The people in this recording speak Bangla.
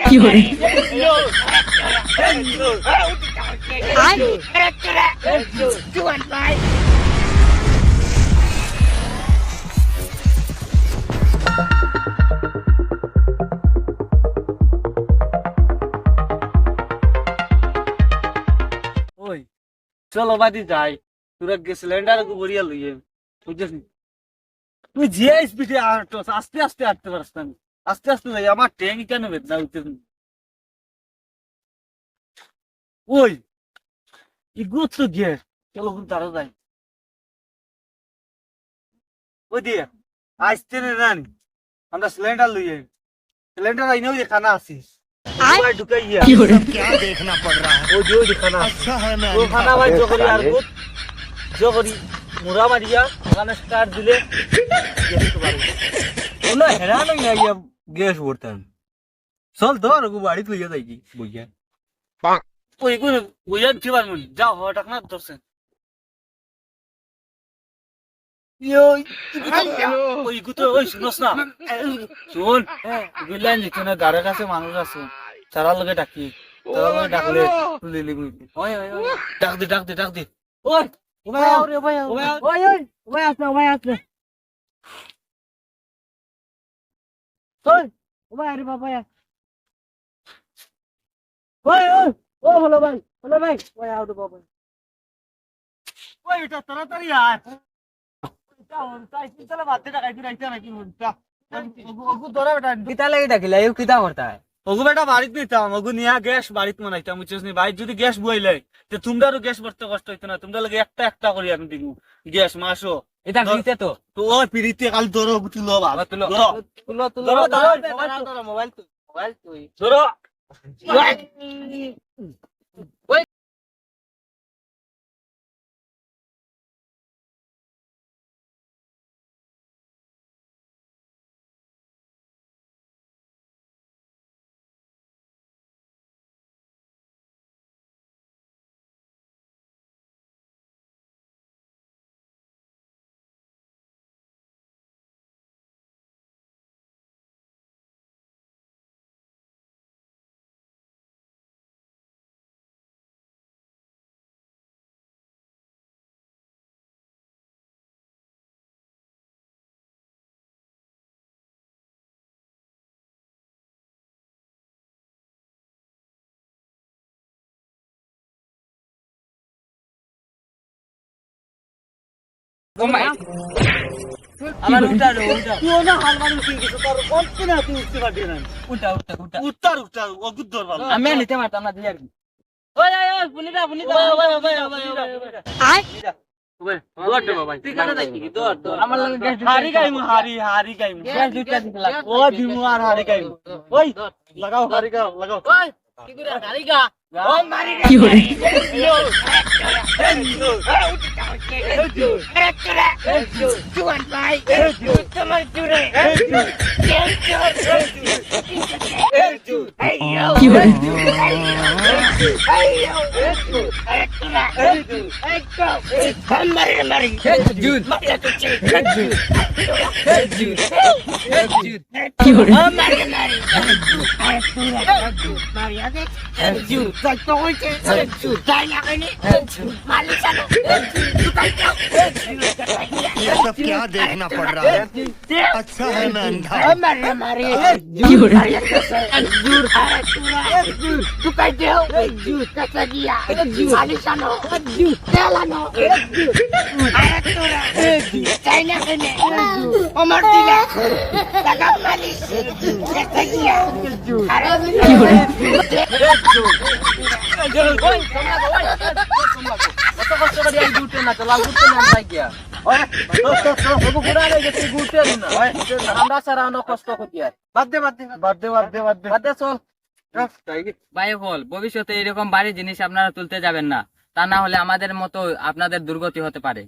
কি করে ওই চলো বাদি যাই তোরা সিলিন্ডার বড়িয়া লইয়ে বুঝছিস তুই যে স্পিডে আটস আস্তে আস্তে আটতে পারস না আস্তে আস্তে যাই আমার ট্যাঙ্ক কেন বেদনা হইতেছে ওই ইগুত তো গিয়ে চলো তারা যাই ওই দিয়ে আসতে নে রানি আমরা সিলিন্ডার লইয়ে सिलेंडर आईने वो दिखाना आशीष भाई ढुकाइए क्या देखना पड़ रहा है वो जो दिखाना अच्छा है मैं वो अंधा खाना भाई हूं। जो करी यार वो जो करी मुरा मारिया खाना स्टार्ट दिले यही तो बात है ना हैरान हो गया ये गैस बर्तन चल दो रघु बाड़ी तो ये जाएगी भैया कोई कोई भैया की बात में जाओ हटकना तो से यो ওই গুতো ওই শুনছ না শুন বিলাইন দিতে না গাড়ির কাছে মানুষ আছে তারা লগে ডাকি তারা লগে ডাকলে তুলে লিবি ওই ওই ডাক দে ওই ওই আরে ওই ওই আসনা ওই আসনা ওই ওই আরে বাবা ওই ও হলো ভাই ওই আউট বাবা ওই এটা তাড়াতাড়ি আয় গ্যাস বুয়াইলে তোমরা গ্যাস ভরতে কষ্ট হইতো না তোমরা লাগে একটা একটা করি আমি দিব গ্যাস মাসো এটা ফ্রিতে তো তো ওই পিরিতে কাল ধরো তুলো বাবা তুলো মোবাইল তুই ধরো আমার উঠা তুই না হাল মারি উঠে গেছে তোর কত না তুই উঠতে পারবি না উঠা উঠতা অগুদ ধর বাবা আমি নিতে পারতাম না দিয়ে আর কি ওই পুলিটা তুই কাটা যাই কি দৌড় আমার লাগে গ্যাস হারি গাইমু গ্যাস দুইটা দিতে লাগ ও দিমু আর হারি গাইমু ওই লাগাও লাগাও ওই কি করে গাড়ি গা ও মারি কি করে কি করে কি করে ये सब क्या देखना पड़ रहा है अच्छा है मैं अंधा हूं। কি করে কি করে কত কষ্ট করে এই গুটে না চলা গুটে না যাই গিয়া ওই তো সব পুরা রে গেছে গুটে না ওই আমরা সারা অন্য কষ্ট করতে আর বাদ দে চল ভাই বল ভবিষ্যতে এরকম ভারী জিনিস আপনারা তুলতে যাবেন না তা না হলে আমাদের মতো আপনাদের দুর্গতি হতে পারে